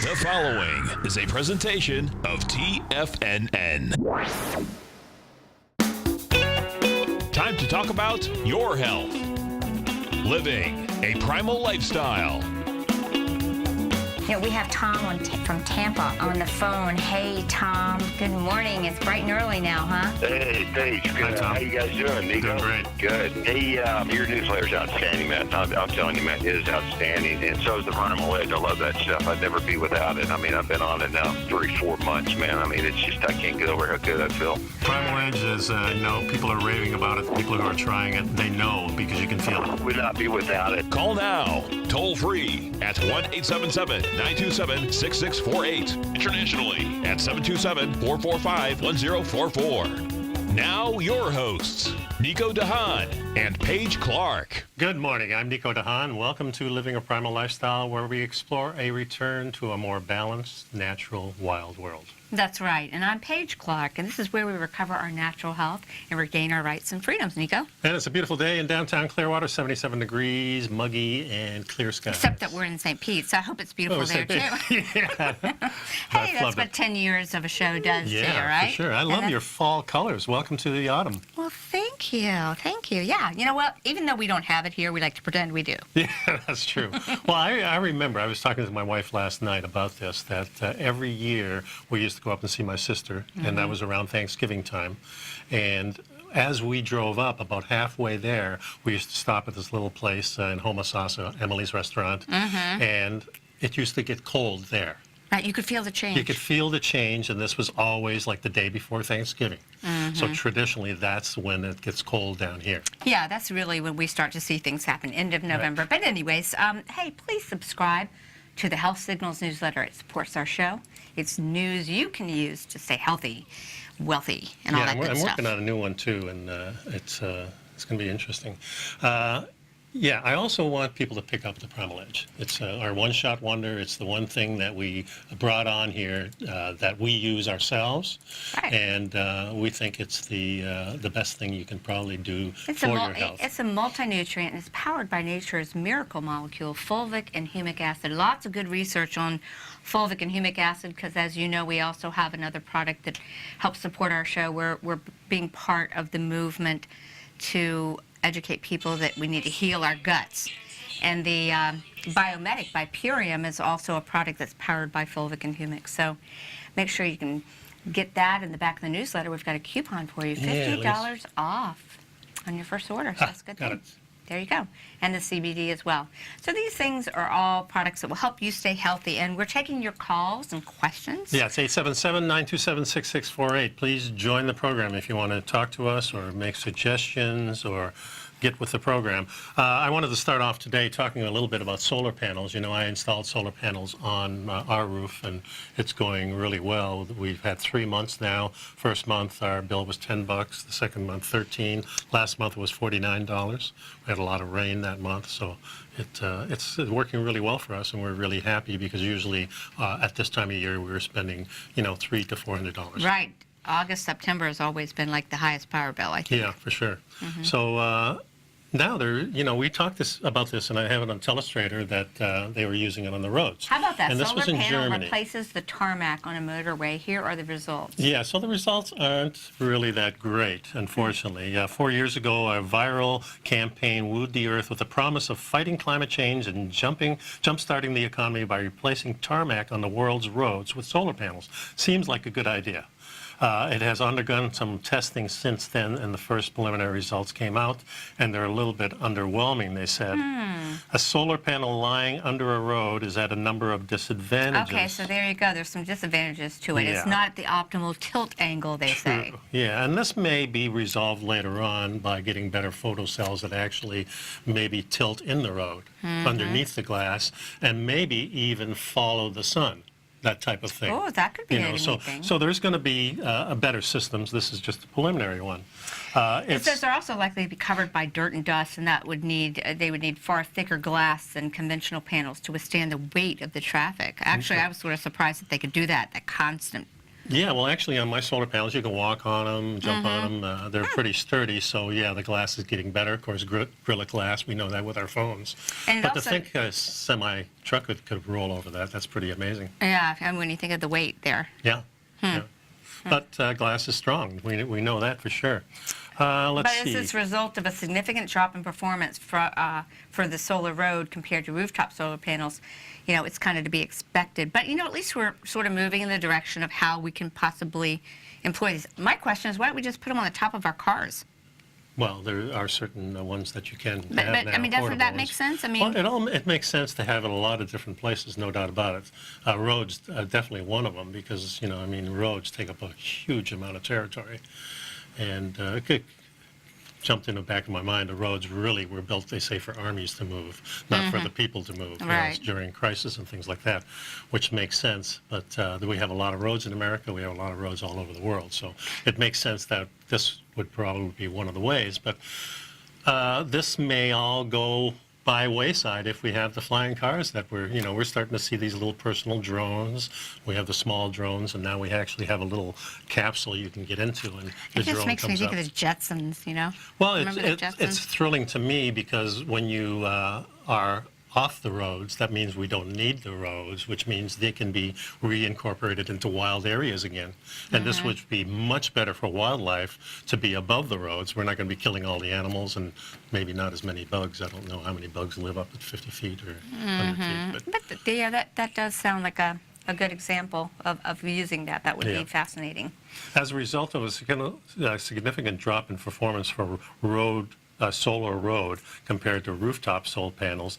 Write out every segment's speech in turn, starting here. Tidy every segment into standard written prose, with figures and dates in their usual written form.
The following is a presentation of TFNN. Time to talk about your health. Living a primal lifestyle. You know, we have Tom from Tampa on the phone. Hey, Tom. Good morning. It's bright and early now, huh? Hey, Paige. Good. Hi, Tom. How you guys doing, Nico? Doing great. Good. Hey, your newsletter's outstanding, man. I'm telling you, man, it is outstanding. And so is the Primal Edge. I love that stuff. I'd never be without it. I mean, I've been on it now 3-4 months, man. I mean, it's just, I can't get over how good I feel. Primal Edge is, people are raving about it. People who are trying it, they know because you can feel it. Would not be without it. Call now, toll free at 1-877-927-6648. Internationally at 727-445-1044. Now your hosts, Nico de Haan and Paige Clarke. Good morning. I'm Nico de Haan. Welcome to Living a Primal Lifestyle, where we explore a return to a more balanced, natural, wild world. That's right. And I'm Paige Clarke, and this is where we recover our natural health and regain our rights and freedoms, Nico. And it's a beautiful day in downtown Clearwater, 77 degrees, muggy, and clear skies. Except that we're in St. Pete, so I hope it's beautiful there, too. Yeah. Hey, that's what 10 years of a show does to you, right? Yeah, for sure. I love your fall colors. Welcome to the autumn. Well, thank you. Thank you. Yeah, you know what? Even though we don't have it here, we like to pretend we do. Yeah, that's true. Well, I remember, I was talking to my wife last night about this, that every year we used to go up and see my sister, and that was around Thanksgiving time. And as we drove up, about halfway there, we used to stop at this little place in Homosassa, Emily's restaurant, and it used to get cold there. Right, you could feel the change. You could feel the change, and this was always like the day before Thanksgiving. So traditionally, that's when it gets cold down here. Yeah, that's really when we start to see things happen, end of November. Right. But anyways, hey, please subscribe to the Health Signals newsletter. It supports our show. It's news you can use to stay healthy, wealthy, and all that good stuff. I'm working on a new one, too, and it's going to be interesting. Yeah, I also want people to pick up the Primal Edge. It's our one-shot wonder. It's the one thing that we brought on here that we use ourselves, and we think it's the best thing you can probably do for your health. It's a multi-nutrient, and it's powered by nature's miracle molecule, fulvic and humic acid. Lots of good research on fulvic and humic acid, because as you know, we also have another product that helps support our show. We're being part of the movement to educate people that we need to heal our guts. And the Biomedic by Purium is also a product that's powered by fulvic and humic. So make sure you can get that in the back of the newsletter. We've got a coupon for you, $50 off on your first order. So that's a good thing. There you go. And the CBD as well. So these things are all products that will help you stay healthy. And we're taking your calls and questions. Yeah, it's 877-927-6648. Please join the program if you want to talk to us or make suggestions or get with the program. I wanted to start off today talking a little bit about solar panels. You know, I installed solar panels on our roof, and it's going really well. We've had 3 months now. First month, our bill was $10. The second month, $13. Last month, it was $49. We had a lot of rain that month, so it's working really well for us, and we're really happy because usually at this time of year, we were spending, $300 to $400. Right. August, September has always been like the highest power bill, I think. Yeah, for sure. So now we talked about this, and I have it on Telestrator that they were using it on the roads. How about that? And this solar was in panel Germany. Replaces the tarmac on a motorway. Here are the results. Yeah, so the results aren't really that great, unfortunately. 4 years ago, a viral campaign wooed the earth with the promise of fighting climate change and jump-starting the economy by replacing tarmac on the world's roads with solar panels. Seems like a good idea. It has undergone some testing since then, and the first preliminary results came out, and they're a little bit underwhelming, they said. A solar panel lying under a road is at a number of disadvantages. Okay, so there you go. There's some disadvantages to it. Yeah. It's not the optimal tilt angle, they say. Yeah, and this may be resolved later on by getting better photocells that actually maybe tilt in the road underneath the glass and maybe even follow the sun. That type of thing. Oh, that could be a neat thing. So there's going to be better systems. This is just a preliminary one. It says they're also likely to be covered by dirt and dust, and that would they would need far thicker glass than conventional panels to withstand the weight of the traffic. Actually, I was sort of surprised that they could do that, that constant Yeah, well, actually, on my solar panels, you can walk on them, jump on them. They're pretty sturdy, so yeah, the glass is getting better. Of course, Gorilla Glass, we know that with our phones. And But also, to think a semi-truck could roll over that's pretty amazing. yeah, and when you think of the weight there. Yeah. Yeah. But glass is strong. We know that for sure. Let's But see. it's a result of a significant drop in performance for the solar road compared to rooftop solar panels. You know, it's kind of to be expected. But, you know, at least we're sort of moving in the direction of how we can possibly employ these. My question is, why don't we just put them on the top of our cars? Well, there are certain ones that you can But, have now, I mean, doesn't that portable make ones. sense? I mean, Well, it makes sense to have it in a lot of different places, no doubt about it. Roads are definitely one of them because, you know, I mean, roads take up a huge amount of territory. And it jumped in the back of my mind, the roads really were built, they say, for armies to move, not for the people to move, you know, Right. during crisis and things like that, which makes sense. But we have a lot of roads in America. We have a lot of roads all over the world. So it makes sense that this would probably be one of the ways. But this may all go by wayside if we have the flying cars that we're starting to see these little personal drones. We have the small drones, and now we actually have a little capsule you can get into, and the it just drone makes me comes think up. of the Jetsons, you know? Well, Remember the it's Jetsons? thrilling to me because when you are off the roads, that means we don't need the roads, which means they can be reincorporated into wild areas again. And this would be much better for wildlife to be above the roads. We're not going to be killing all the animals and maybe not as many bugs. I don't know how many bugs live up at 50 feet or 100 feet. But yeah, that does sound like a good example of using that. That would Yeah. be fascinating. As a result of a significant drop in performance for solar road compared to rooftop solar panels,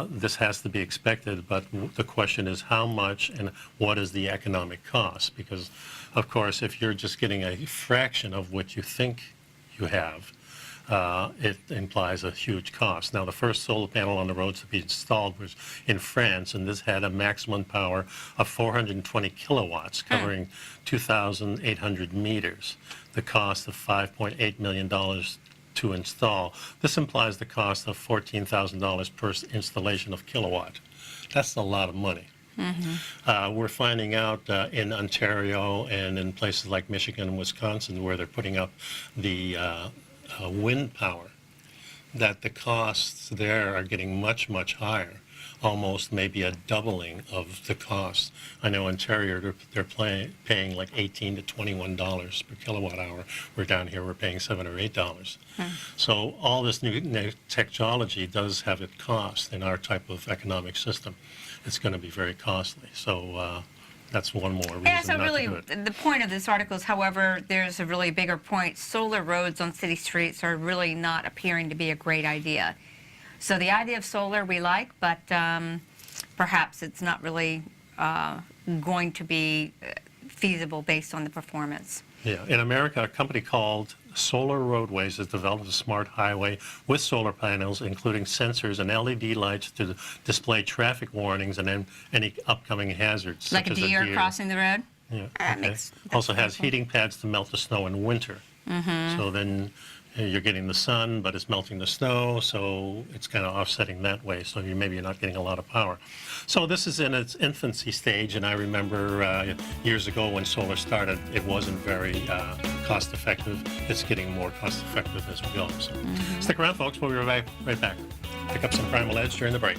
this has to be expected, but the question is how much and what is the economic cost? Because, of course, if you're just getting a fraction of what you think you have, it implies a huge cost. Now, the first solar panel on the roads to be installed was in France, and this had a maximum power of 420 kilowatts, covering 2,800 meters. The cost of $5.8 million to install. This implies the cost of $14,000 per installation of kilowatt. That's a lot of money. We're finding out in Ontario and in places like Michigan and Wisconsin where they're putting up the wind power, that the costs there are getting much, much higher, almost maybe a doubling of the cost. I know in Ontario they're paying like $18 to $21 per kilowatt hour. We're down here, we're paying $7 or $8. So all this new technology does have its cost in our type of economic system. It's going to be very costly. So that's one more reason Yeah, so not really, to do it. the point of this article is, however, there's a really bigger point. Solar roads on city streets are really not appearing to be a great idea. So the idea of solar we like, but perhaps it's not really going to be feasible based on the performance. Yeah, in America, a company called Solar Roadways has developed a smart highway with solar panels, including sensors and LED lights to display traffic warnings and then any upcoming hazards. Like such a as deer crossing the road? Yeah, That okay. makes- Also that's has pretty heating pads to melt the snow in winter. So then you're getting the sun, but it's melting the snow, so it's kind of offsetting that way. So maybe you're not getting a lot of power. So this is in its infancy stage, and I remember years ago when solar started, it wasn't very cost effective. It's getting more cost effective as we go. So stick around, folks. We'll be right back. Pick up some Primal Edge during the break.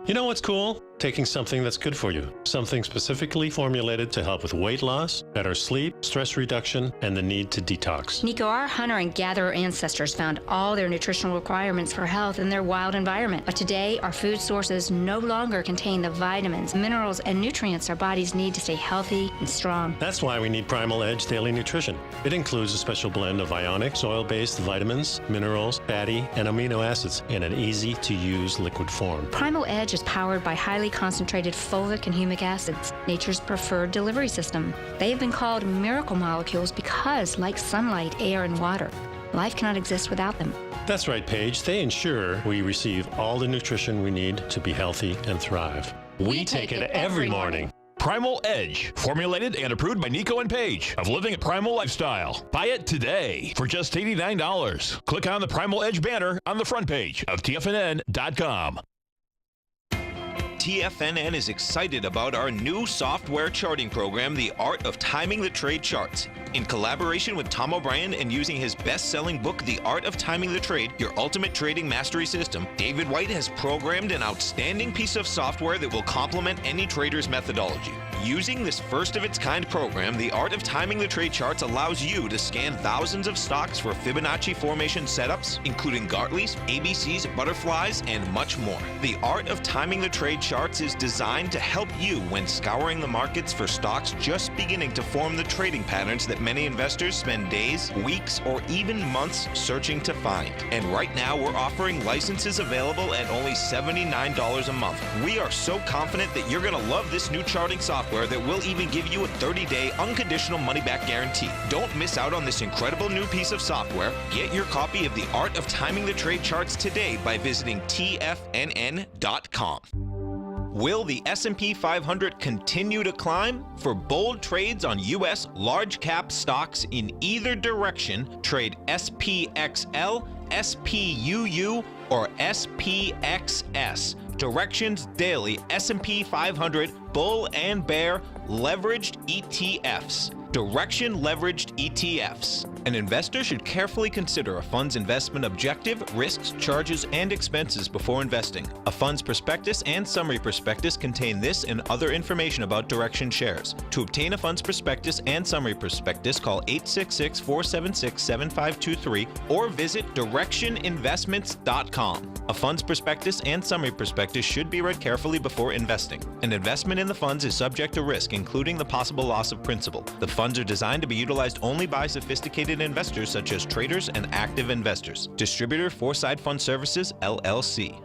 You know what's cool? Taking something that's good for you. Something specifically formulated to help with weight loss, better sleep, stress reduction, and the need to detox. Nico, our hunter and gatherer ancestors found all their nutritional requirements for health in their wild environment. But today, our food sources no longer contain the vitamins, minerals, and nutrients our bodies need to stay healthy and strong. That's why we need Primal Edge Daily Nutrition. It includes a special blend of ionic, soil-based vitamins, minerals, fatty, and amino acids in an easy-to-use liquid form. Primal Edge is powered by highly concentrated fulvic and humic acids, nature's preferred delivery system. They have been called miracle molecules because, like sunlight, air, and water, life cannot exist without them. That's right, Paige. They ensure we receive all the nutrition we need to be healthy and thrive. We take it every morning. Primal Edge, formulated and approved by Nico and Paige of Living a Primal Lifestyle. Buy it today for just $89. Click on the Primal Edge banner on the front page of TFNN.com. TFNN is excited about our new software charting program, The Art of Timing the Trade Charts. In collaboration with Tom O'Brien and using his best-selling book, The Art of Timing the Trade, Your Ultimate Trading Mastery System, David White has programmed an outstanding piece of software that will complement any trader's methodology. Using this first-of-its-kind program, The Art of Timing the Trade Charts allows you to scan thousands of stocks for Fibonacci formation setups, including Gartley's, ABC's, butterflies, and much more. The Art of Timing the Trade Charts is designed to help you when scouring the markets for stocks just beginning to form the trading patterns that many investors spend days, weeks, or even months searching to find. And right now, we're offering licenses available at only $79 a month. We are so confident that you're going to love this new charting software that will even give you a 30-day unconditional money-back guarantee. Don't miss out on this incredible new piece of software. Get your copy of The Art of Timing the Trade Charts today by visiting TFNN.com. Will the S&P 500 continue to climb? For bold trades on U.S. large-cap stocks in either direction, trade SPXL, SPUU, or SPXS. Directions Daily S&P 500 Bull and Bear Leveraged ETFs. Direction Leveraged ETFs. An investor should carefully consider a fund's investment objective, risks, charges, and expenses before investing. A fund's prospectus and summary prospectus contain this and other information about Direction shares. To obtain a fund's prospectus and summary prospectus, call 866-476-7523 or visit directioninvestments.com. A fund's prospectus and summary prospectus should be read carefully before investing. An investment in the funds is subject to risk, including the possible loss of principal. The funds are designed to be utilized only by sophisticated investors such as traders and active investors. Distributor Foreside Fund Services, LLC.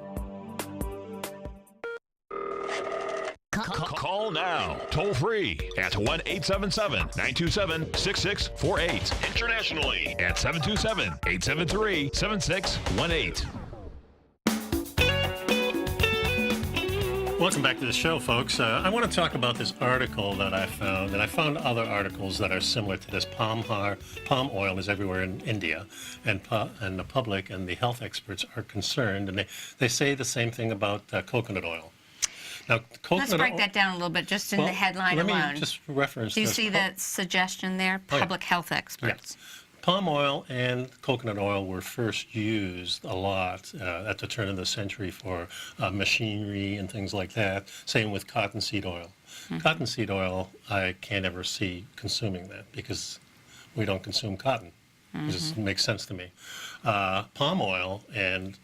Call now, toll free at 1-877-927-6648. Internationally at 727-873-7618. Welcome back to the show, folks. I want to talk about this article that I found, and I found other articles that are similar to this. Palm oil is everywhere in India, and the public and the health experts are concerned, and they say the same thing about coconut oil. Now, Let's break that down a little bit, just in the headline alone. Let me just reference Do you this. see the suggestion there? Public health experts. Yes. Palm oil and coconut oil were first used a lot at the turn of the century for machinery and things like that. Same with cottonseed oil. Mm-hmm. Cottonseed oil, I can't ever see consuming that because we don't consume cotton. Mm-hmm. It just makes sense to me. Palm oil and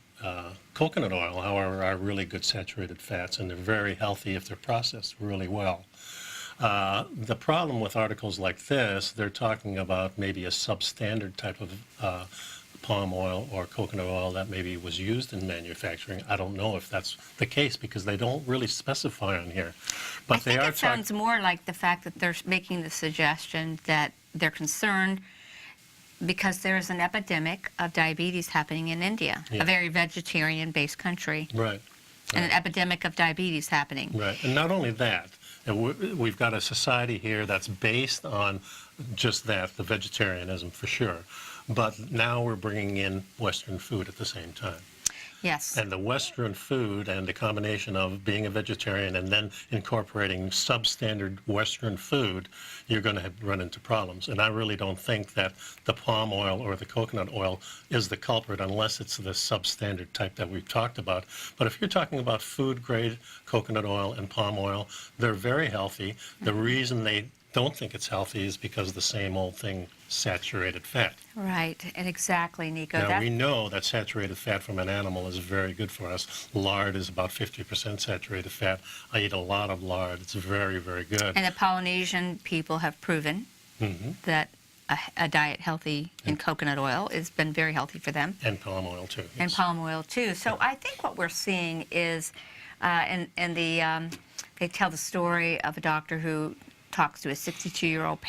coconut oil, however, are really good saturated fats, and they're very healthy if they're processed really well. The problem with articles like this, they're talking about maybe a substandard type of palm oil or coconut oil that maybe was used in manufacturing. I don't know if that's the case because they don't really specify on here. But I think it sounds more like the fact that they're making the suggestion that they're concerned because there's an epidemic of diabetes happening in India, a very vegetarian-based country. Right. And an epidemic of diabetes happening. Right. And not only that, we've got a society here that's based on just that, the vegetarianism for sure. But now we're bringing in Western food at the same time. Yes. And the Western food and the combination of being a vegetarian and then incorporating substandard Western food, you're going to run into problems. And I really don't think that the palm oil or the coconut oil is the culprit unless it's the substandard type that we've talked about. But if you're talking about food-grade coconut oil and palm oil, they're very healthy. The reason they don't think it's healthy is because the same old thing, saturated fat. Right, and exactly, Nico. Now, we know that saturated fat from an animal is very good for us. Lard is about 50% saturated fat. I eat a lot of lard. It's very, very good. And the Polynesian people have proven that a diet healthy in coconut oil has been very healthy for them. And palm oil, too. And palm oil, too. So I think what we're seeing is, they tell the story of a doctor who talks to a 62-year-old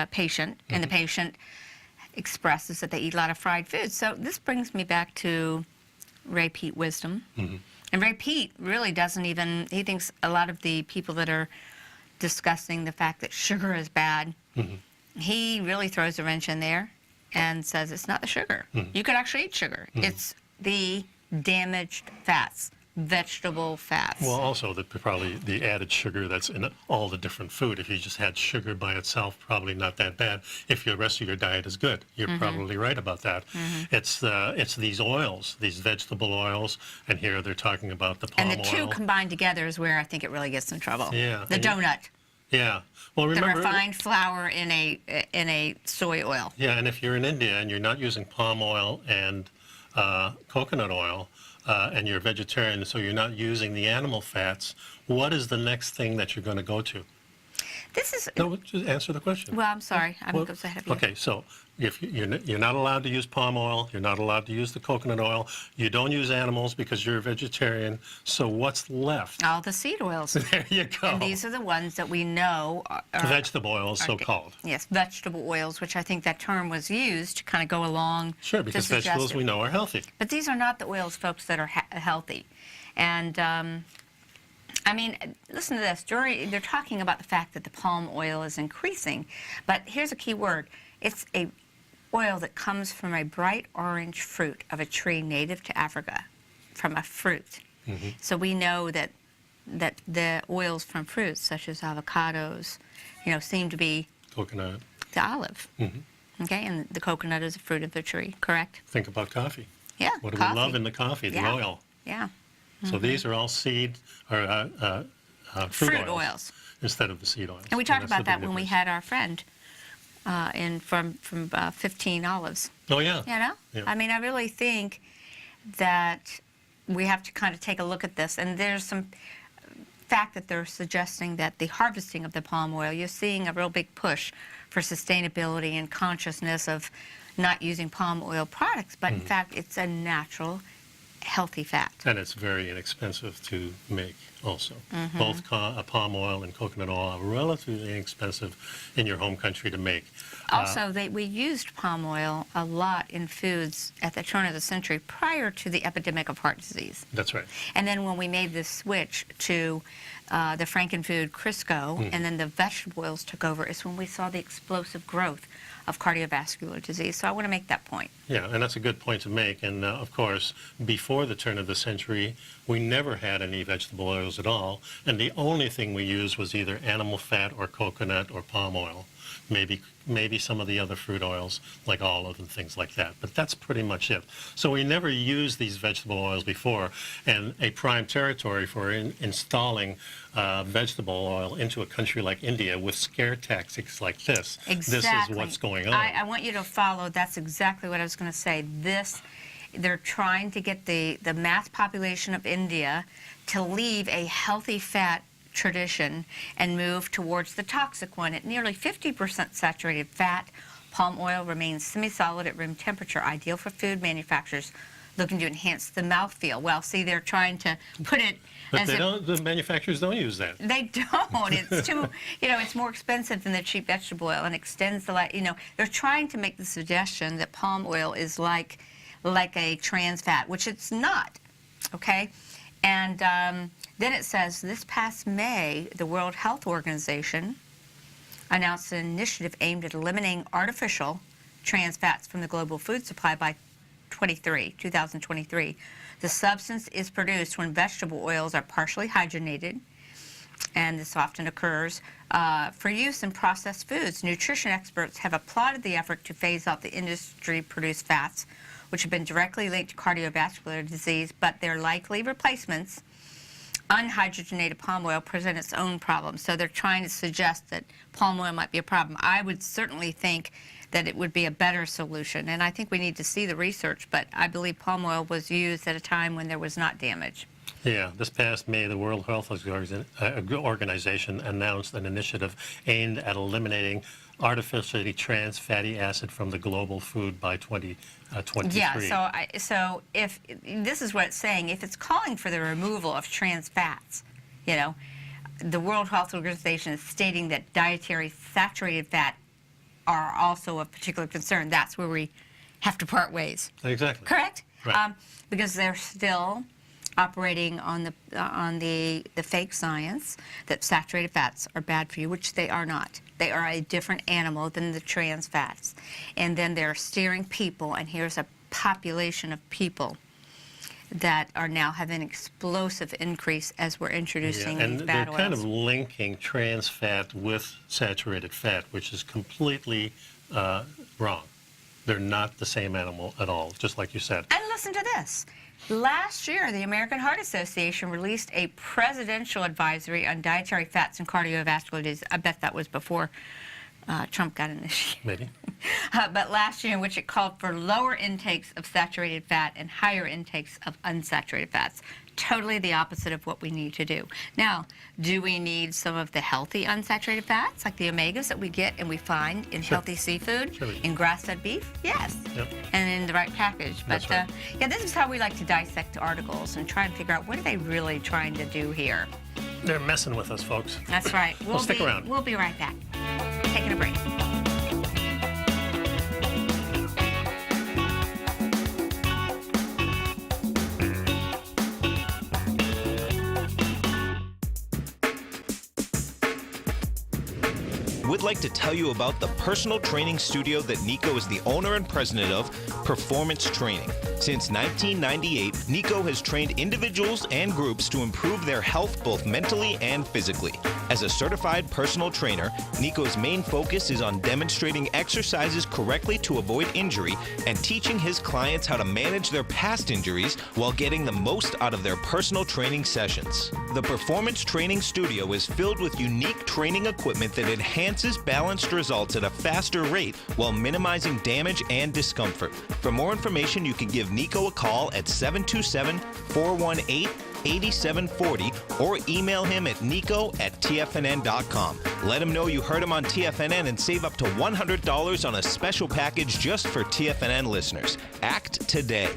patient, and the patient expresses that they eat a lot of fried foods. So this brings me back to Ray Peat wisdom. And Ray Peat really doesn't even, he thinks a lot of the people that are discussing the fact that sugar is bad, he really throws a wrench in there and says it's not the sugar. You could actually eat sugar. It's the damaged fats, vegetable fats. Well, also probably the added sugar that's in all the different food. If you just had sugar by itself, probably not that bad. If the rest of your diet is good, you're probably right about that. It's these oils, these vegetable oils, and here they're talking about the palm oil. And the two combined together is where I think it really gets in trouble. Yeah. The donut. Yeah. Well, remember, the refined flour in a soy oil. Yeah, and if you're in India and you're not using palm oil and coconut oil, and you're vegetarian, so you're not using the animal fats, what is the next thing that you're going to go to? This is... No, just answer the question. Well, I'm sorry. I'm Well, going ahead of you. Okay, so if you're not allowed to use palm oil, you're not allowed to use the coconut oil, you don't use animals because you're a vegetarian, so what's left? All the seed oils. There you go. And these are the ones that we know are... Vegetable oils, so-called. Yes, vegetable oils, which I think that term was used to kind of go along. Sure, because to suggest vegetables it. we know are healthy. But these are not the oils, folks, that are healthy. And, I mean, listen to this. They're talking about the fact that the palm oil is increasing. But here's a key word. It's a oil that comes from a bright orange fruit of a tree native to Africa, from a fruit. So we know that the oils from fruits, such as avocados, seem to be Coconut. the olive. Okay, and the coconut is a fruit of the tree, correct? Think about coffee. Yeah, What do coffee. we love in the coffee? The oil. Yeah. So these are all seed or fruit oils instead of the seed oils. And we talked that's the about that big when we difference. had our friend from 15 Olives. Oh, yeah. Yeah. I mean, I really think that we have to kind of take a look at this. And there's some fact that they're suggesting that the harvesting of the palm oil, you're seeing a real big push for sustainability and consciousness of not using palm oil products. But in fact, it's a natural, healthy fat. And it's very inexpensive to make also. Both palm oil and coconut oil are relatively inexpensive in your home country to make. Also, we used palm oil a lot in foods at the turn of the century prior to the epidemic of heart disease. That's right. And then when we made this switch to the Frankenfood Crisco, and then the vegetable oils took over, is when we saw the explosive growth of cardiovascular disease. So I want to make that point. Yeah, and that's a good point to make. And of course, before the turn of the century, we never had any vegetable oils at all. And the only thing we used was either animal fat or coconut or palm oil. Maybe some of the other fruit oils, like olive and things like that. But that's pretty much it. So we never used these vegetable oils before. And a prime territory for installing vegetable oil into a country like India with scare tactics like this. Exactly. This is what's going on. I want you to follow. That's exactly what I was going to say. They're trying to get the mass population of India to leave a healthy fat tradition and move towards the toxic one. At nearly 50% saturated fat, palm oil remains semi-solid at room temperature, ideal for food manufacturers looking to enhance the mouthfeel. Well, see, they're trying to put it But as the manufacturers don't use that. They don't. It's too, it's more expensive than the cheap vegetable oil and extends the life. They're trying to make the suggestion that palm oil is like a trans fat, which it's not. Okay, and then it says this past May, the World Health Organization announced an initiative aimed at eliminating artificial trans fats from the global food supply by 2023. The substance is produced when vegetable oils are partially hydrogenated, and this often occurs for use in processed foods. Nutrition experts have applauded the effort to phase out the industry-produced fats, which have been directly linked to cardiovascular disease, but their likely replacements, unhydrogenated palm oil, present its own problems. So they're trying to suggest that palm oil might be a problem. I would certainly think that it would be a better solution, and I think we need to see the research, but I believe palm oil was used at a time when there was not damage. Yeah, this past May, the World Health Organization announced an initiative aimed at eliminating artificially trans fatty acid from the global food by 2023. Yeah, so if this is what it's saying, if it's calling for the removal of trans fats, the World Health Organization is stating that dietary saturated fat are also of particular concern. That's where we have to part ways. Exactly. Correct? Right. Because they're still operating on the fake science that saturated fats are bad for you, which they are not. They are a different animal than the trans fats. And then they're steering people, and here's a population of people that are now having an explosive increase as we're introducing these bad they're oils. kind of linking trans fat with saturated fat, which is completely wrong. They're not the same animal at all, just like you said. And listen to this. Last year, the American Heart Association released a presidential advisory on dietary fats and cardiovascular disease. I bet that was before Trump got in this year. Maybe. But last year, in which it called for lower intakes of saturated fat and higher intakes of unsaturated fats. Totally the opposite of what we need to do. Now, do we need some of the healthy unsaturated fats, like the omegas that we get and we find in healthy seafood, in grass-fed beef? Yes. Yep. And in the right package. But That's right. yeah, this is how we like to dissect articles and try and figure out what are they really trying to do here. They're messing with us, folks. That's right. Well, stick around. We'll be right back. Taking a break. We'd like to tell you about the personal training studio that Nico is the owner and president of, Performance Training. Since 1998, Nico has trained individuals and groups to improve their health both mentally and physically. As a certified personal trainer, Nico's main focus is on demonstrating exercises correctly to avoid injury and teaching his clients how to manage their past injuries while getting the most out of their personal training sessions. The Performance Training Studio is filled with unique training equipment that enhances balanced results at a faster rate while minimizing damage and discomfort. For more information, you can give Nico a call at 727-418-8740 or email him at nico@tfnn.com. Let him know you heard him on TFNN and save up to $100 on a special package just for TFNN listeners. Act today.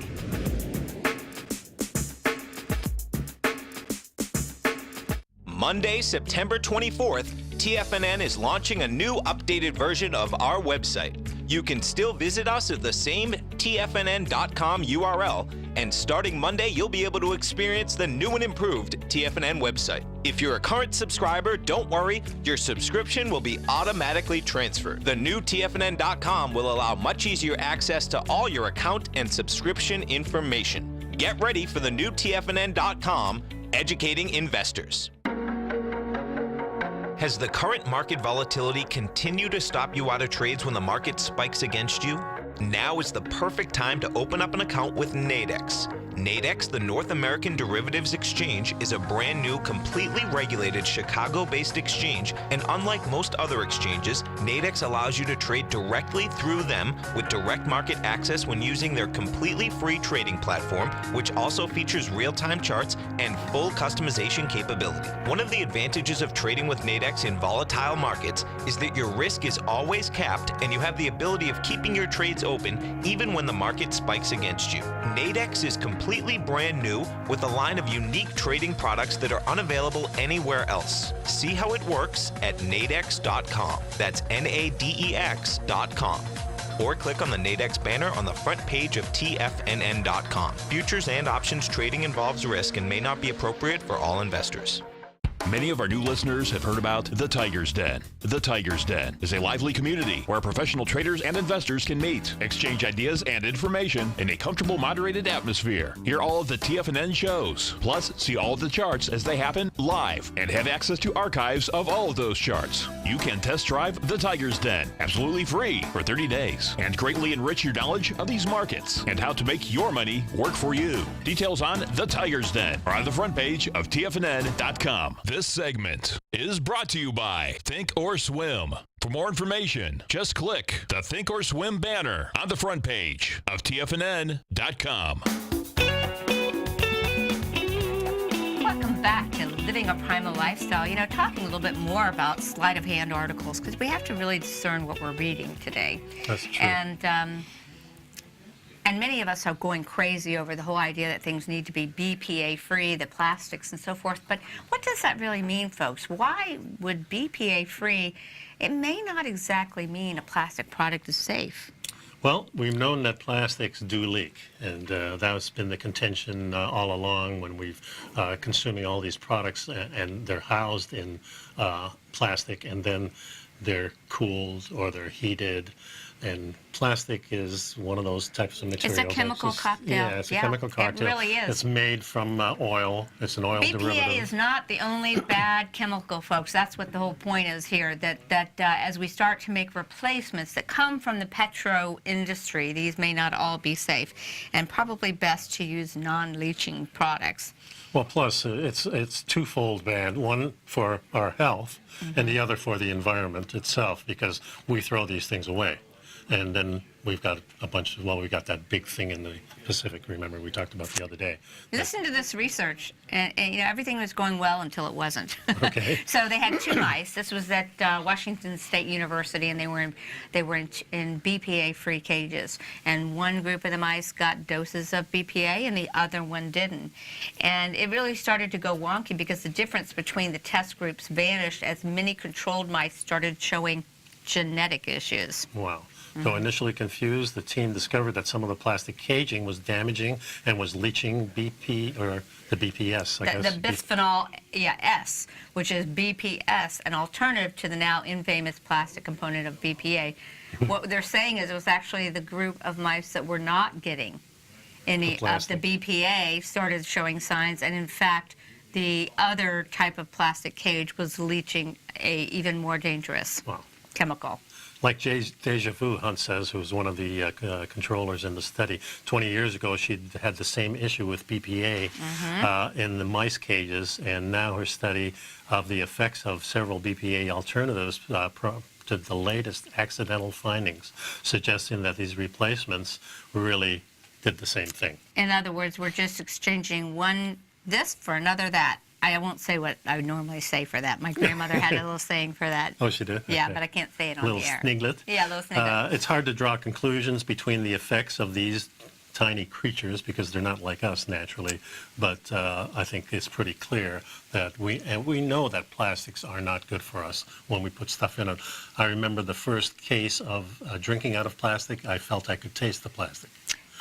Monday, September 24th, TFNN is launching a new updated version of our website. You can still visit us at the same tfnn.com URL, and starting Monday, you'll be able to experience the new and improved TFNN website. If you're a current subscriber, don't worry, your subscription will be automatically transferred. The new tfnn.com will allow much easier access to all your account and subscription information. Get ready for the new tfnn.com, educating investors. Has the current market volatility continued to stop you out of trades when the market spikes against you? Now is the perfect time to open up an account with Nadex. Nadex, the North American Derivatives Exchange, is a brand new, completely regulated Chicago-based exchange, and unlike most other exchanges, Nadex allows you to trade directly through them with direct market access when using their completely free trading platform, which also features real-time charts and full customization capability. One of the advantages of trading with Nadex in volatile markets is that your risk is always capped and you have the ability of keeping your trades open even when the market spikes against you. Nadex is completely brand new with a line of unique trading products that are unavailable anywhere else. See how it works at nadex.com. That's NADEX.com. Or click on the Nadex banner on the front page of TFNN.com. Futures and options trading involves risk and may not be appropriate for all investors. Many of our new listeners have heard about The Tiger's Den. The Tiger's Den is a lively community where professional traders and investors can meet, exchange ideas and information in a comfortable, moderated atmosphere. Hear all of the TFNN shows, plus see all of the charts as they happen live and have access to archives of all of those charts. You can test drive The Tiger's Den absolutely free for 30 days and greatly enrich your knowledge of these markets and how to make your money work for you. Details on The Tiger's Den are on the front page of TFNN.com. This segment is brought to you by Think or Swim. For more information, just click the Think or Swim banner on the front page of TFNN.com. Welcome back to Living a Primal Lifestyle. You know, talking a little bit more about sleight of hand articles, because we have to really discern what we're reading today. That's true. And many of us are going crazy over the whole idea that things need to be BPA-free, the plastics and so forth. But what does that really mean, folks? Why would BPA-free? It may not exactly mean a plastic product is safe. Well, we've known that plastics do leak, and that's been the contention all along when we've consuming all these products, and they're housed in plastic, and then they're cooled or they're heated. And plastic is one of those types of material. It's a chemical cocktail. Yeah, it's a chemical cocktail. It really is. It's made from oil. It's an oil derivative. BPA is not the only bad chemical, folks. That's what the whole point is here, that as we start to make replacements that come from the petro industry, these may not all be safe, and probably best to use non-leaching products. Well, plus it's twofold bad, one for our health and the other for the environment itself, because we throw these things away. And then we've got a bunch of, well, we got that big thing in the Pacific, remember, we talked about the other day. Listen to this research, and you know, everything was going well until it wasn't. Okay. So they had two mice. This was at Washington State University, and they were in BPA-free cages. And one group of the mice got doses of BPA, and the other one didn't. And it really started to go wonky because the difference between the test groups vanished as many controlled mice started showing genetic issues. Wow. So initially confused, the team discovered that some of the plastic caging was damaging and was leaching BP, or the BPS, I guess. The bisphenol S, which is BPS, an alternative to the now infamous plastic component of BPA. What they're saying is it was actually the group of mice that were not getting any of the BPA started showing signs, and in fact, the other type of plastic cage was leaching a even more dangerous chemical. Like Deja Vu, Hunt says, who was one of the controllers in the study, 20 years ago she had the same issue with BPA in the mice cages, and now her study of the effects of several BPA alternatives to the latest accidental findings, suggesting that these replacements really did the same thing. In other words, we're just exchanging one this for another that. I won't say what I would normally say for that. My grandmother had a little saying for that. Oh, she did? Yeah, Okay. but I can't say it on the air. Little sniglet? Yeah, little sniglet. It's hard to draw conclusions between the effects of these tiny creatures because they're not like us naturally, but I think it's pretty clear that we know that plastics are not good for us when we put stuff in it. I remember the first case of drinking out of plastic. I felt I could taste the plastic.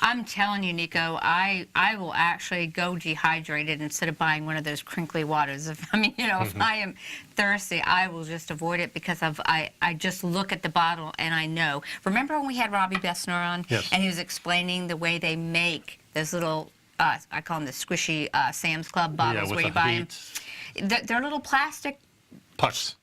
I'm telling you, Nico, I will actually go dehydrated instead of buying one of those crinkly waters. If I am thirsty, I will just avoid it because I just look at the bottle and I know. Remember when we had Robbie Bessner on? Yes. And he was explaining the way they make those little, I call them the squishy Sam's Club bottles where you buy them. They're little plastic pucks.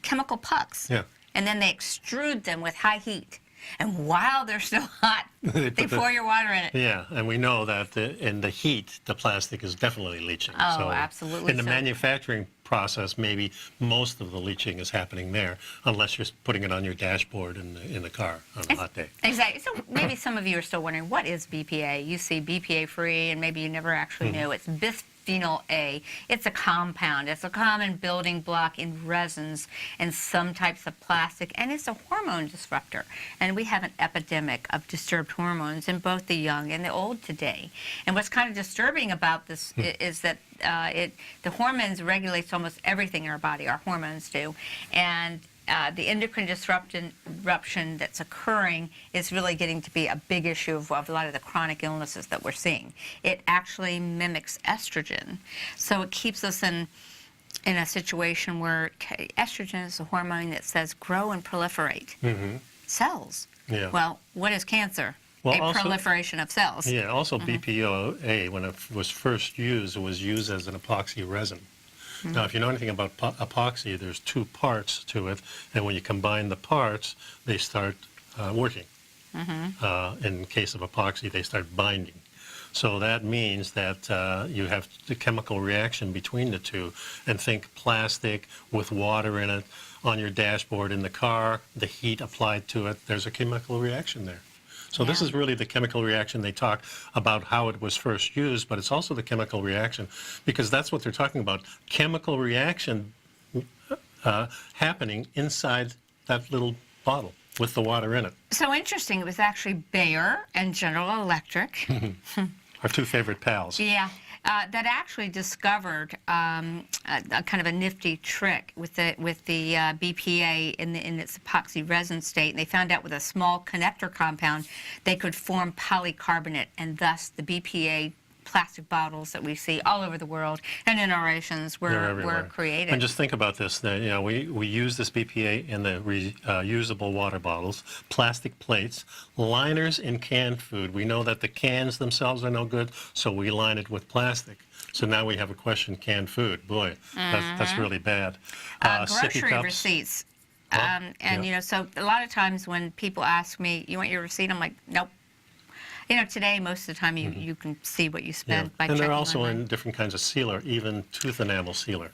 Chemical pucks. Yeah. And then they extrude them with high heat. And while they're still hot, they pour your water in it. Yeah, and we know that in the heat, the plastic is definitely leaching. Oh, so absolutely. In the manufacturing process, maybe most of the leaching is happening there, unless you're putting it on your dashboard in the car on a hot day. Exactly. So maybe some of you are still wondering, what is BPA? You see BPA-free, and maybe you never actually knew. It's bisphenol A. It's a compound. It's a common building block in resins and some types of plastic, and it's a hormone disruptor. And we have an epidemic of disturbed hormones in both the young and the old today. And what's kind of disturbing about this is that the hormones regulates almost everything in our body. Our hormones do, and the endocrine disruption that's occurring is really getting to be a big issue of a lot of the chronic illnesses that we're seeing. It actually mimics estrogen, so it keeps us in a situation where estrogen is a hormone that says grow and proliferate cells. Yeah. Well, what is cancer? Well, Proliferation of cells. Yeah, also BPA, when it was first used, it was used as an epoxy resin. Now, if you know anything about epoxy, there's two parts to it, and when you combine the parts, they start working. In case of epoxy, they start binding. So that means that you have the chemical reaction between the two. And think plastic with water in it on your dashboard in the car, the heat applied to it, there's a chemical reaction there. So this is really the chemical reaction. They talk about how it was first used, but it's also the chemical reaction, because that's what they're talking about. Chemical reaction happening inside that little bottle with the water in it. So interesting. It was actually Bayer and General Electric. Our two favorite pals. Yeah. that actually discovered a kind of a nifty trick with the BPA in its epoxy resin state. And they found out with a small connector compound, they could form polycarbonate, and thus the BPA plastic bottles that we see all over the world and in our oceans were created. And just think about this, that, you know, we use this BPA in the reusable water bottles, plastic plates, liners in canned food. We know that the cans themselves are no good, so we line it with plastic. So now we have a question, canned food. Boy, that's really bad. Grocery receipts. You know, so a lot of times when people ask me, you want your receipt? I'm like, nope. You know, today, most of the time, you can see what you spent by checking And they're also online. in different kinds of sealer, even tooth enamel sealer.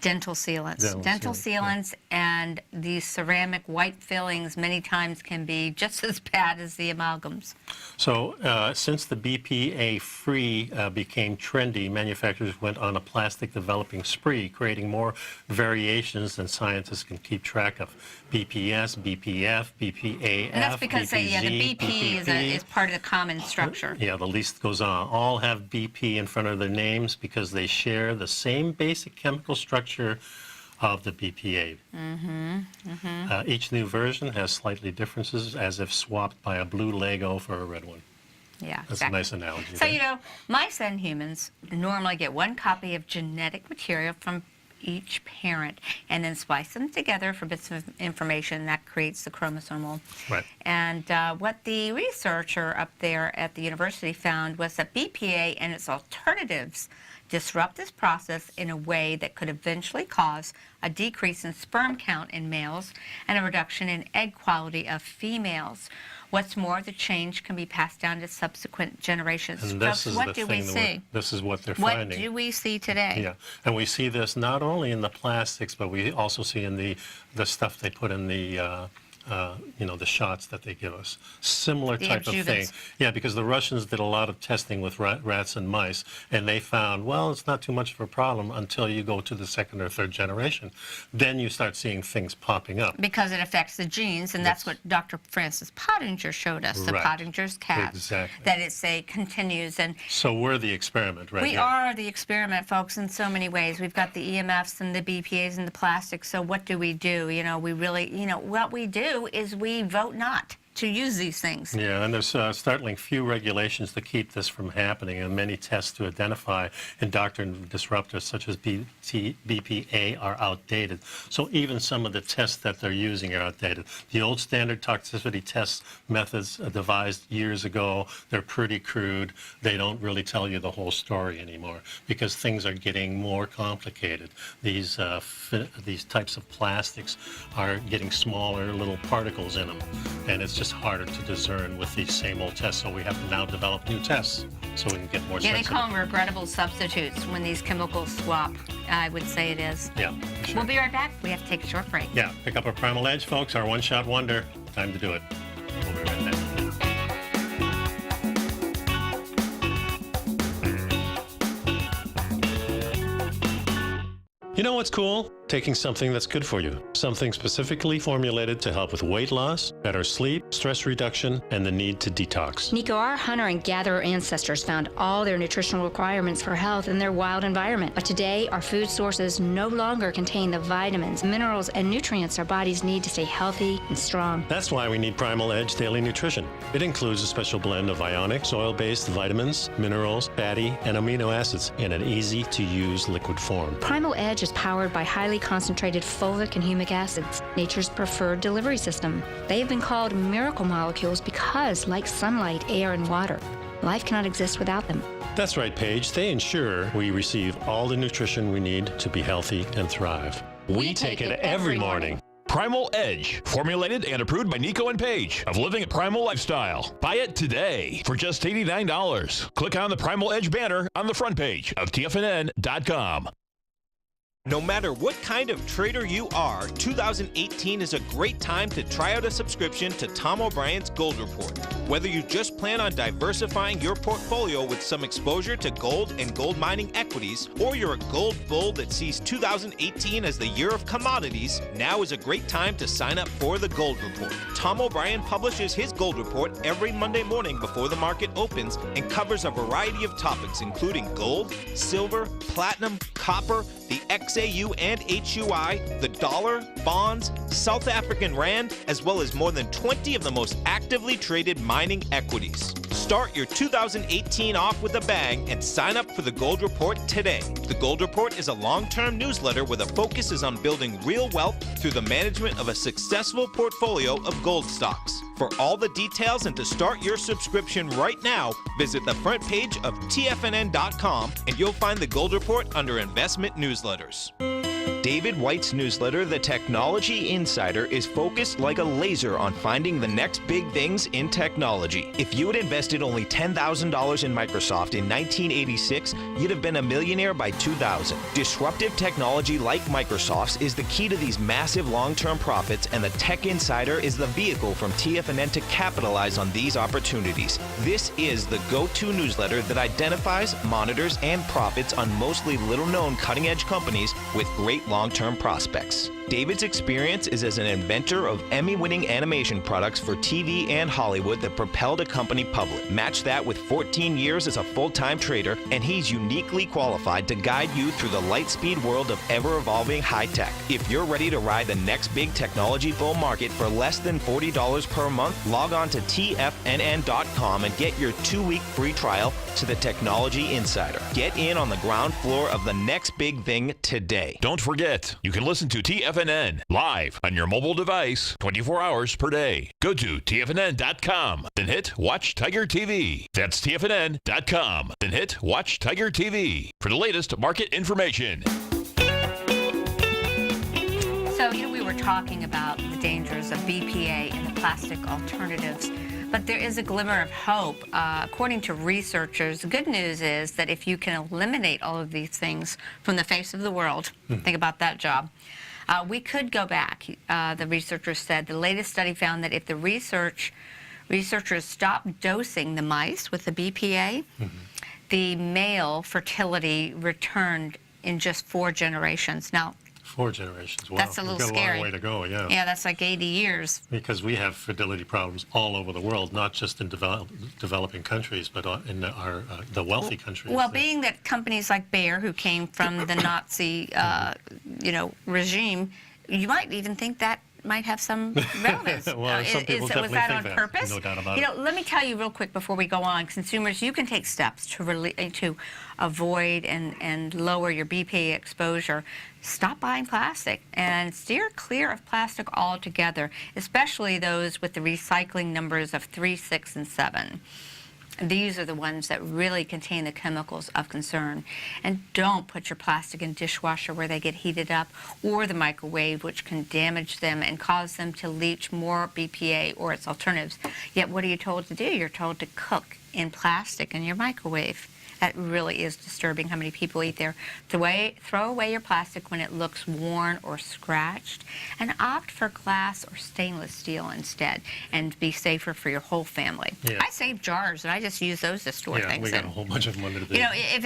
Dental sealants. Dental sealants and these ceramic white fillings many times can be just as bad as the amalgams. So since the BPA-free became trendy, manufacturers went on a plastic developing spree, creating more variations than scientists can keep track of. BPS, BPF, BPAF, And that's because BPZ, the BP is part of the common structure. Yeah, the list goes on. All have BP in front of their names because they share the same basic chemical structure of the BPA. Each new version has slightly differences, as if swapped by a blue Lego for a red one. Yeah, That's a nice analogy. So, you know, mice and humans normally get one copy of genetic material from each parent and then splice them together for bits of information that creates the chromosomal. Right. And what the researcher up there at the university found was that BPA and its alternatives disrupt this process in a way that could eventually cause a decrease in sperm count in males and a reduction in egg quality of females. What's more, the change can be passed down to subsequent generations. And this is what the do thing we see? This is what they're What finding. do we see today? Yeah, and we see this not only in the plastics, but we also see in the stuff they put in the you know, the shots that they give us. Similar type of thing. Yeah, because the Russians did a lot of testing with rats and mice, and they found, well, it's not too much of a problem until you go to the second or third generation. Then you start seeing things popping up. Because it affects the genes, and that's what Dr. Francis Pottinger showed us, the Pottinger's cat. Exactly. That it continues. And so we're the experiment right we here. are the experiment, folks, in so many ways. We've got the EMFs and the BPAs and the plastics, so what do? You know, we really, you know, what we do is we vote not to use these things. Yeah, and there's startling few regulations to keep this from happening, and many tests to identify endocrine disruptors such as BPA are outdated. So even some of the tests that they're using are outdated. The old standard toxicity test methods devised years ago, they're pretty crude. They don't really tell you the whole story anymore because things are getting more complicated. These types of plastics are getting smaller little particles in them, and it's just harder to discern with these same old tests, so we have to now develop new tests so we can get more sensitive. Yeah, they call them regrettable substitutes when these chemicals swap. I would say it is. Yeah, sure. We'll be right back. We have to take a short break. Yeah, pick up our Primal Edge, folks, our one-shot wonder. Time to do it. We'll be right back. You know what's cool? Taking something that's good for you. Something specifically formulated to help with weight loss, better sleep, stress reduction, and the need to detox. Nico, our hunter and gatherer ancestors found all their nutritional requirements for health in their wild environment. But today, our food sources no longer contain the vitamins, minerals, and nutrients our bodies need to stay healthy and strong. That's why we need Primal Edge Daily Nutrition. It includes a special blend of ionic, soil-based vitamins, minerals, fatty, and amino acids in an easy-to-use liquid form. Primal Edge is powered by highly concentrated fulvic and humic acids, nature's preferred delivery system. They have been called miracle molecules because, like sunlight, air, and water, life cannot exist without them. That's right, Paige. They ensure we receive all the nutrition we need to be healthy and thrive. We take it every morning. Primal Edge, formulated and approved by Nico and Paige of Living a Primal Lifestyle. Buy it today for just $89. Click on the Primal Edge banner on the front page of TFNN.com. No matter what kind of trader you are, 2018 is a great time to try out a subscription to Tom O'Brien's Gold Report. Whether you just plan on diversifying your portfolio with some exposure to gold and gold mining equities, or you're a gold bull that sees 2018 as the year of commodities, now is a great time to sign up for the Gold Report. Tom O'Brien publishes his Gold Report every Monday morning before the market opens and covers a variety of topics including gold, silver, platinum, copper, the XAU and HUI, the dollar, bonds, South African rand, as well as more than 20 of the most actively traded mining equities. Start your 2018 off with a bang and sign up for the Gold Report today. The Gold Report is a long-term newsletter where the focus is on building real wealth through the management of a successful portfolio of gold stocks. For all the details and to start your subscription right now, visit the front page of TFNN.com and you'll find the Gold Report under Investment Newsletters. David White's newsletter, The Technology Insider, is focused like a laser on finding the next big things in technology. If you had invested only $10,000 in Microsoft in 1986, you'd have been a millionaire by 2000. Disruptive technology like Microsoft's is the key to these massive long-term profits, and the Tech Insider is the vehicle from TFNN to capitalize on these opportunities. This is the go-to newsletter that identifies, monitors, and profits on mostly little-known cutting-edge companies with great long-term prospects. David's experience is as an inventor of Emmy-winning animation products for TV and Hollywood that propelled a company public. Match that with 14 years as a full-time trader, and he's uniquely qualified to guide you through the light-speed world of ever-evolving high-tech. If you're ready to ride the next big technology bull market for less than $40 per month, log on to TFNN.com and get your 2-week free trial to the Technology Insider. Get in on the ground floor of the next big thing today. Don't forget, you can listen to TFNN live on your mobile device 24 hours per day. Go to TFNN.com, then hit Watch Tiger TV. That's TFNN.com, then hit Watch Tiger TV for the latest market information. So, we were talking about the dangers of BPA and the plastic alternatives, but there is a glimmer of hope. According to researchers, the good news is that if you can eliminate all of these things from the face of the world, think about that job, we could go back. The researchers said the latest study found that if the researchers stopped dosing the mice with the BPA, the male fertility returned in just 4 generations. Now, 4 generations. Wow. That's a little scary. We've got a long way to go, yeah. Yeah, that's like 80 years. Because we have fertility problems all over the world, not just in developing countries, but in the wealthy countries. Well, being that companies like Bayer, who came from the Nazi, regime, you might even think that might have some relevance. Well, some people definitely was that think on that. purpose? No doubt about it. Let me tell you real quick before we go on. Consumers, you can take steps to avoid and lower your BPA exposure. Stop buying plastic and steer clear of plastic altogether, especially those with the recycling numbers of 3, 6, and 7. These are the ones that really contain the chemicals of concern. And don't put your plastic in dishwasher where they get heated up, or the microwave, which can damage them and cause them to leach more BPA or its alternatives. Yet what are you told to do? You're told to cook in plastic in your microwave. That really is disturbing how many people eat there. Throw away your plastic when it looks worn or scratched, and opt for glass or stainless steel instead, and be safer for your whole family. Yeah. I save jars, and I just use those to store things. We got a whole bunch of them under the if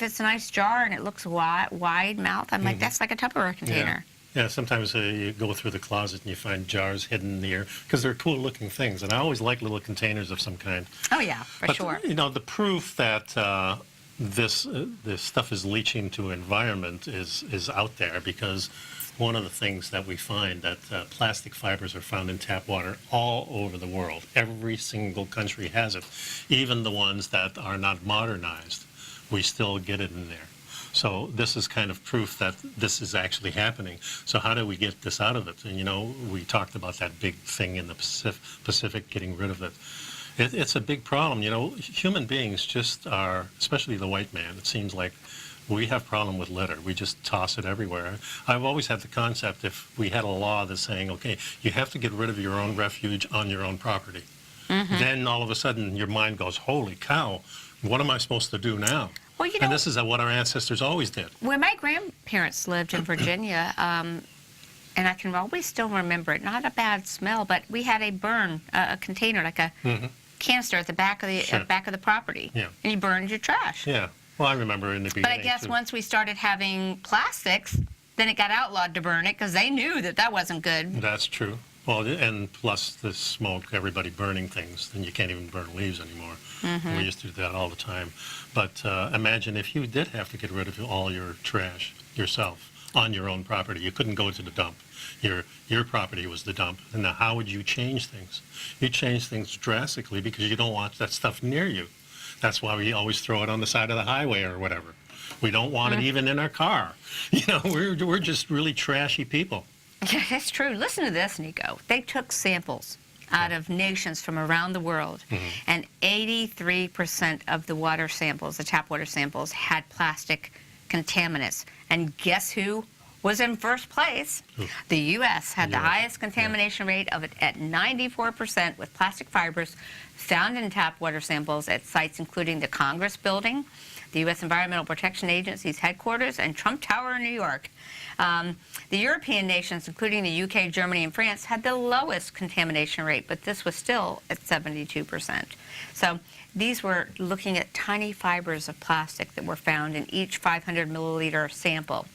it's a nice jar and it looks wide mouth, I'm like, that's like a Tupperware container. Yeah, sometimes you go through the closet and you find jars hidden there because they're cool-looking things, and I always like little containers of some kind. Oh yeah, for sure. The proof that this stuff is leaching to environment is out there, because one of the things that we find that plastic fibers are found in tap water all over the world. Every single country has it, even the ones that are not modernized. We still get it in there. So this is kind of proof that this is actually happening. So how do we get this out of it? And, we talked about that big thing in the Pacific, getting rid of it. It's a big problem. Human beings just are, especially the white man, it seems like we have problem with litter. We just toss it everywhere. I've always had the concept, if we had a law that's saying, okay, you have to get rid of your own refuge on your own property. Then all of a sudden your mind goes, holy cow, what am I supposed to do now? Well, you know, And this is what our ancestors always did. where my grandparents lived in Virginia, and I can always still remember it, not a bad smell, but we had a container, like a canister at the back of the property. Yeah. And you burned your trash. Yeah. Well, I remember in the beginning. But I guess too. once we started having plastics, then it got outlawed to burn it because they knew that wasn't good. That's true. Well, and plus the smoke, everybody burning things, then you can't even burn leaves anymore. We used to do that all the time. But imagine if you did have to get rid of all your trash yourself on your own property. You couldn't go to the dump. Your property was the dump. And now how would you change things? You change things drastically because you don't want that stuff near you. That's why we always throw it on the side of the highway or whatever. We don't want it even in our car. You know, we're just really trashy people. Yeah, that's true. Listen to this, Nico. They took samples out of nations from around the world, and 83% of the water samples, the tap water samples, had plastic contaminants. And guess who was in first place? The U.S. had the highest contamination rate of it at 94% with plastic fibers found in tap water samples at sites including the Congress Building, the U.S. Environmental Protection Agency's headquarters, and Trump Tower in New York. The European nations, including the UK, Germany, and France, had the lowest contamination rate, but this was still at 72%. So these were looking at tiny fibers of plastic that were found in each 500 milliliter sample.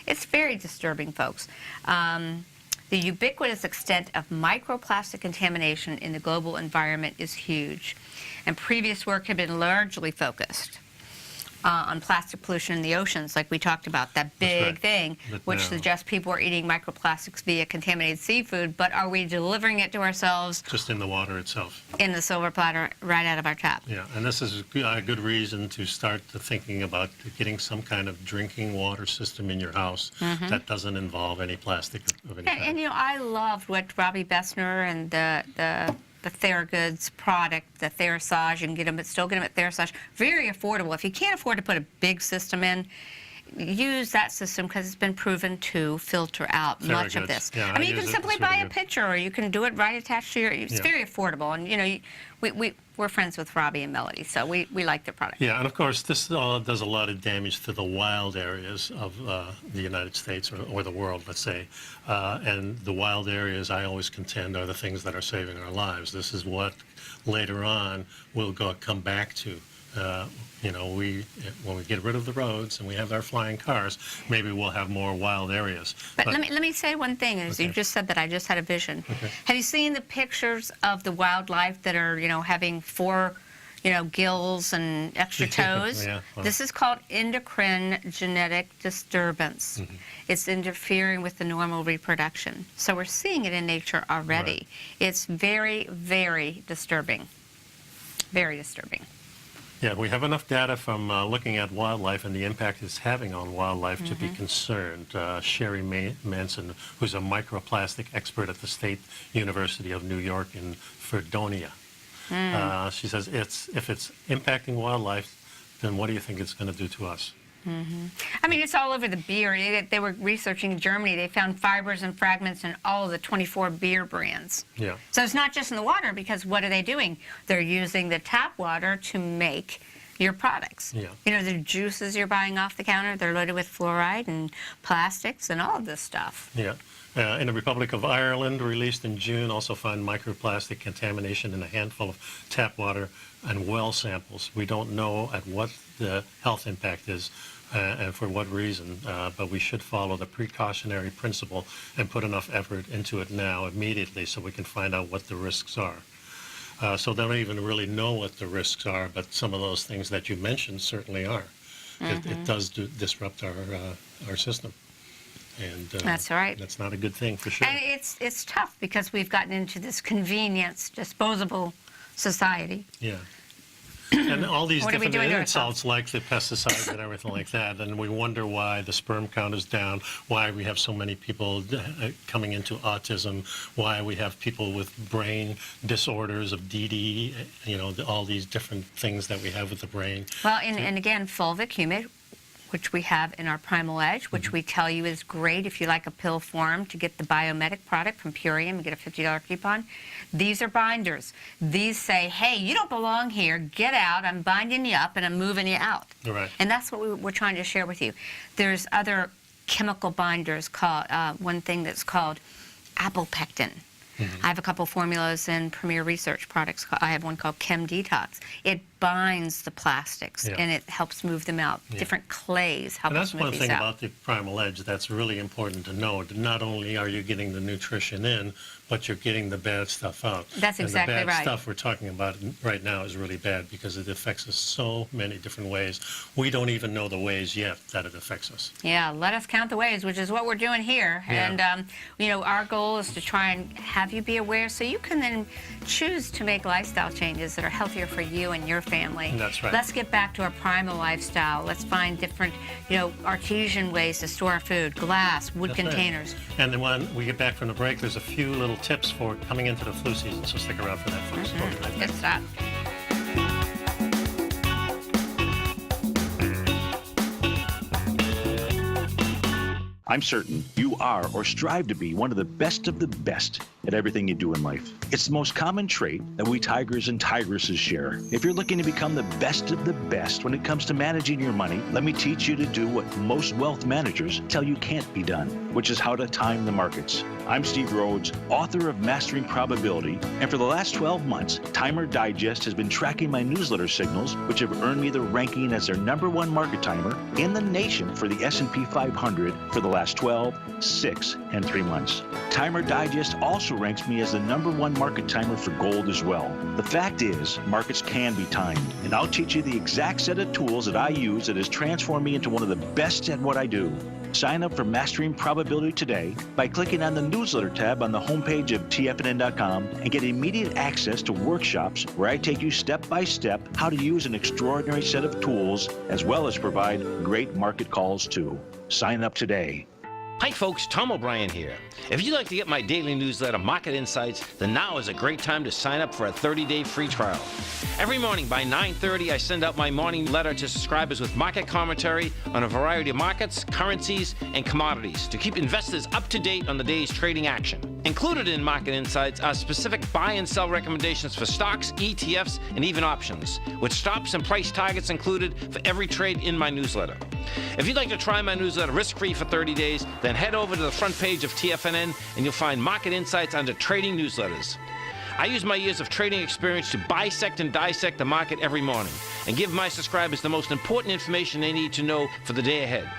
It's very disturbing, folks. The ubiquitous extent of microplastic contamination in the global environment is huge, and previous work had been largely focused on plastic pollution in the oceans, like we talked about, that big thing, which suggests people are eating microplastics via contaminated seafood, but are we delivering it to ourselves? Just in the water itself. In the silver platter, right out of our tap. Yeah, and this is a good reason to start thinking about getting some kind of drinking water system in your house that doesn't involve any plastic of any kind. And you know, I loved what Robbie Bessner and the Theragoods product, the Therasage, you can get them, but still get them at Therasage. Very affordable. If you can't afford to put a big system in, use that system because it's been proven to filter out much of this. Yeah, I mean, you use can it. simply It's buy really a good. pitcher, or you can do it right attached to your. It's very affordable, and you know, we're friends with Robbie and Melody, so we like their product. Yeah, and of course, this does a lot of damage to the wild areas of the United States or the world, let's say. And the wild areas, I always contend, are the things that are saving our lives. This is what later on we'll come back to. You know, when we get rid of the roads and we have our flying cars, maybe we'll have more wild areas. But let me say one thing. As you just said that, I just had a vision. Have you seen the pictures of the wildlife that are, you know, having 4, you know, gills and extra toes? Yeah, well. This is called endocrine genetic disturbance. It's interfering with the normal reproduction. So we're seeing it in nature already. It's very, very disturbing. Very disturbing. Yeah, we have enough data from looking at wildlife and the impact it's having on wildlife to be concerned. Sherry Manson, who's a microplastic expert at the State University of New York in Fredonia. She says, if it's impacting wildlife, then what do you think it's going to do to us? I mean, it's all over the beer. They were researching in Germany. They found fibers and fragments in all of the 24 beer brands. Yeah. So it's not just in the water, because what are they doing? They're using the tap water to make your products. Yeah. You know, the juices you're buying off the counter, they're loaded with fluoride and plastics and all of this stuff. Yeah. In the Republic of Ireland, released in June, also found microplastic contamination in a handful of tap water and well samples. We don't know at what the health impact is and for what reason, but we should follow the precautionary principle and put enough effort into it now, immediately, so we can find out what the risks are. So they don't even really know what the risks are, but some of those things that you mentioned certainly are. It does disrupt our system. And That's right. That's not a good thing, for sure. And it's tough because we've gotten into this convenience, disposable society. Yeah. And all these What are we different doing to insults, like the pesticides and everything like that, and we wonder why the sperm count is down, why we have so many people coming into autism, why we have people with brain disorders of DD, you know, all these different things that we have with the brain. Well, and again, fulvic, which we have in our Primal Edge, which we tell you is great if you like a pill form to get the Biomedic product from Purium and get a $50 coupon. These are binders. These say, hey, you don't belong here. Get out. I'm binding you up and I'm moving you out. Right. And that's what we're trying to share with you. There's other chemical binders called, one thing that's called apopectin. I have a couple formulas in Premier Research products. I have one called Chem Detox. It binds the plastics and it helps move them out. Different clays help us move these out. And that's one thing about the Primal Edge that's really important to know. Not only are you getting the nutrition in, but you're getting the bad stuff out. That's exactly right. And the bad stuff we're talking about right now is really bad because it affects us so many different ways. We don't even know the ways yet that it affects us. Yeah, let us count the ways, which is what we're doing here. Yeah. And, you know, our goal is to try and have you be aware so you can then choose to make lifestyle changes that are healthier for you and your family. That's right. Let's get back to our primal lifestyle. Let's find different, you know, artesian ways to store our food, glass, wood containers. Right. And then when we get back from the break, there's a few little tips for coming into the flu season, so stick around for that, folks. We'll be right back. Good stuff. I'm certain you are or strive to be one of the best at everything you do in life. It's the most common trait that we tigers and tigresses share. If you're looking to become the best of the best when it comes to managing your money, let me teach you to do what most wealth managers tell you can't be done, which is how to time the markets. I'm Steve Rhodes, author of Mastering Probability, and for the last 12 months, Timer Digest has been tracking my newsletter signals, which have earned me the ranking as their #1 market timer in the nation for the S&P 500 for the last 12, 6, and 3 months. Timer Digest also ranks me as the #1 market timer for gold as well. The fact is, markets can be timed, and I'll teach you the exact set of tools that I use that has transformed me into one of the best at what I do. Sign up for Mastering Probability today by clicking on the newsletter tab on the homepage of TFNN.com and get immediate access to workshops where I take you step by step how to use an extraordinary set of tools as well as provide great market calls too. Sign up today. Hi folks, Tom O'Brien here. If you'd like to get my daily newsletter, Market Insights, then now is a great time to sign up for a 30-day free trial. Every morning by 9:30, I send out my morning letter to subscribers with market commentary on a variety of markets, currencies, and commodities to keep investors up to date on the day's trading action. Included in Market Insights are specific buy and sell recommendations for stocks, ETFs, and even options, with stops and price targets included for every trade in my newsletter. If you'd like to try my newsletter risk-free for 30 days, then head over to the front page of TFNN and you'll find Market Insights under Trading Newsletters. I use my years of trading experience to bisect and dissect the market every morning and give my subscribers the most important information they need to know for the day ahead.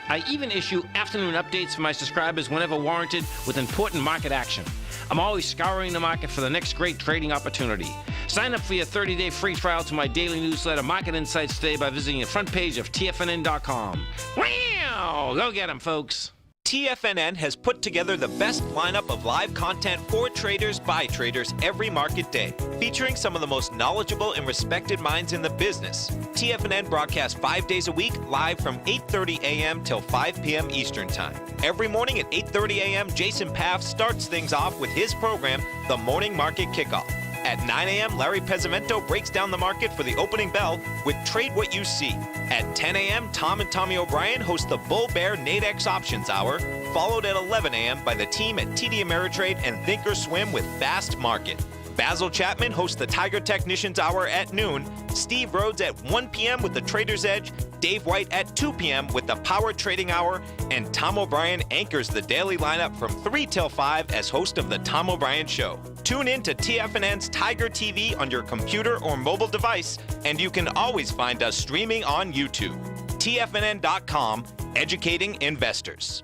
I even issue afternoon updates for my subscribers whenever warranted with important market action. I'm always scouring the market for the next great trading opportunity. Sign up for your 30-day free trial to my daily newsletter, Market Insights, today by visiting the front page of TFNN.com. Wow! Go get 'em, folks. TFNN has put together the best lineup of live content for traders by traders every market day, featuring some of the most knowledgeable and respected minds in the business. TFNN broadcasts 5 days a week, live from 8:30 a.m. till 5 p.m. Eastern Time. Every morning at 8:30 a.m., Jason Paff starts things off with his program, The Morning Market Kickoff. At 9 a.m., Larry Pezzamento breaks down the market for the opening bell with Trade What You See. At 10 a.m., Tom and Tommy O'Brien host the Bull Bear Nadex Options Hour, followed at 11 a.m. by the team at TD Ameritrade and Thinkorswim with Fast Market. Basil Chapman hosts the Tiger Technicians Hour at noon, Steve Rhodes at 1 p.m. with the Trader's Edge, Dave White at 2 p.m. with the Power Trading Hour, and Tom O'Brien anchors the daily lineup from 3 till 5 as host of the Tom O'Brien Show. Tune in to TFNN's Tiger TV on your computer or mobile device, and you can always find us streaming on YouTube. TFNN.com, educating investors.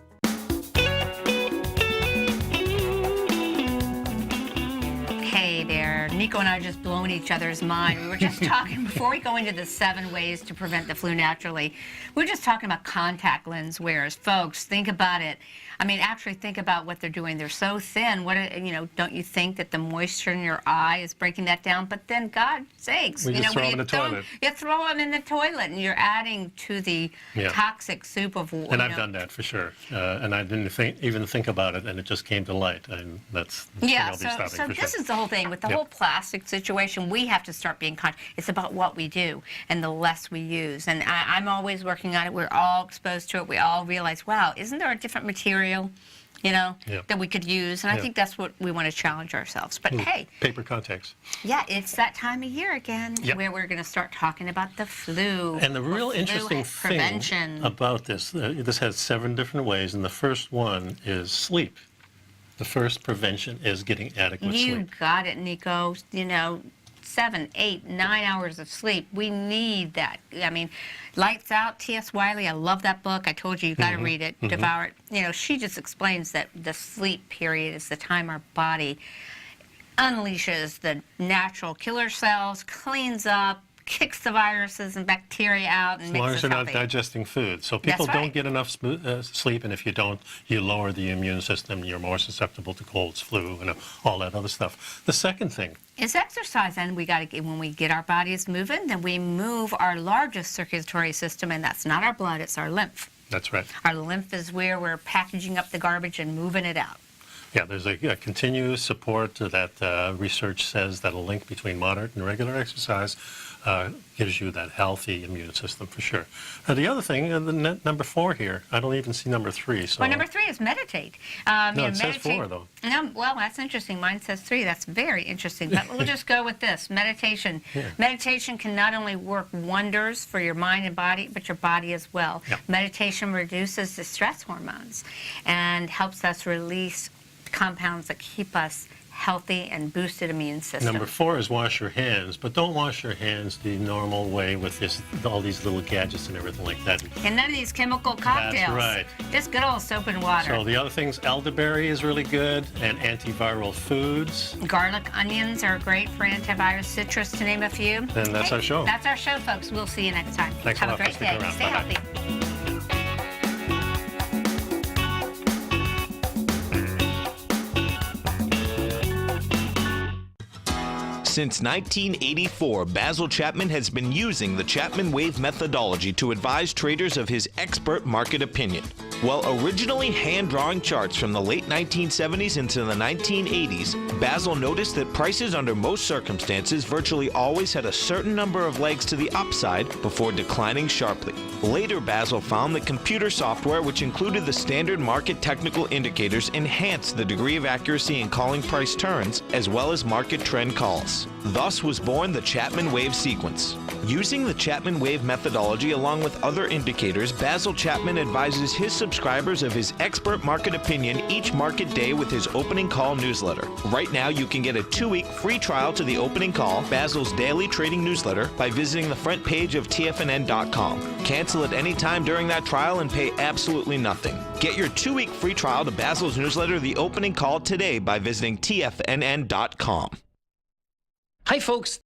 Hey there, Nico and I are just blowing each other's mind. We were just talking, before we go into the 7 ways to prevent the flu naturally, we were just talking about contact lens wearers. Folks, think about it. I mean, actually think about what they're doing. They're so thin. Don't you think that the moisture in your eye is breaking that down? But then, God's sakes, We just throw them in the toilet. You throw them in the toilet, and you're adding to the toxic soup of water. And I've done that for sure. And I didn't even think about it, and it just came to light. And that's yeah. I'll be stopping So for this sure. is the whole thing with the whole plastic. plastic situation, we have to start being conscious. It's about what we do and the less we use. And I'm always working on it. We're all exposed to it. We all realize, wow, isn't there a different material, you know, that we could use? And I think that's what we want to challenge ourselves. But hey, paper contacts. Yeah, it's that time of year again where we're going to start talking about the flu. And the real interesting thing about this, this has 7 different ways, and the first one is sleep. The first prevention is getting adequate sleep. You got it, Nico. You know, 7, 8, 9 hours of sleep. We need that. I mean, Lights Out, T.S. Wiley, I love that book. I told you, got to read it, devour it. You know, she just explains that the sleep period is the time our body unleashes the natural killer cells, cleans up, kicks the viruses and bacteria out, and makes us healthy. As long as you're not digesting food. So people don't get enough sleep, and if you don't, you lower the immune system, you're more susceptible to colds, flu, and all that other stuff. The second thing is exercise, and we got to get, when we get our bodies moving, then we move our largest circulatory system, and that's not our blood, it's our lymph. That's right. Our lymph is where we're packaging up the garbage and moving it out. Yeah, there's a continuous support that research says that a link between moderate and regular exercise gives you that healthy immune system for sure. The other thing, number 4 here, I don't even see number 3. So. Well, number 3 is meditate. No, it says 4 though. No, well, that's interesting. Mine says 3. That's very interesting. But we'll just go with this. Meditation. Yeah. Meditation can not only work wonders for your mind and body, but your body as well. Yeah. Meditation reduces the stress hormones and helps us release compounds that keep us healthy and boosted immune system. Number 4 is wash your hands, but don't wash your hands the normal way with all these little gadgets and everything like that. And none of these chemical cocktails. That's right. Just good old soap and water. So the other things, elderberry is really good, and antiviral foods. Garlic, onions are great for antivirus, citrus, to name a few. And that's our show. That's our show, folks. We'll see you next time. Thanks Have a lot a great for day. sticking around. Stay healthy. Since 1984, Basil Chapman has been using the Chapman Wave methodology to advise traders of his expert market opinion. While originally hand-drawing charts from the late 1970s into the 1980s, Basil noticed that prices under most circumstances virtually always had a certain number of legs to the upside before declining sharply. Later, Basil found that computer software, which included the standard market technical indicators, enhanced the degree of accuracy in calling price turns, as well as market trend calls. Thus was born the Chapman Wave sequence. Using the Chapman Wave methodology along with other indicators, Basil Chapman advises his subscribers of his expert market opinion each market day with his opening call newsletter. Right now, you can get a 2-week free trial to the opening call, Basil's daily trading newsletter, by visiting the front page of TFNN.com. Cancel at any time during that trial and pay absolutely nothing. Get your 2-week free trial to Basil's newsletter, The Opening Call, today by visiting TFNN.com. Hi, folks.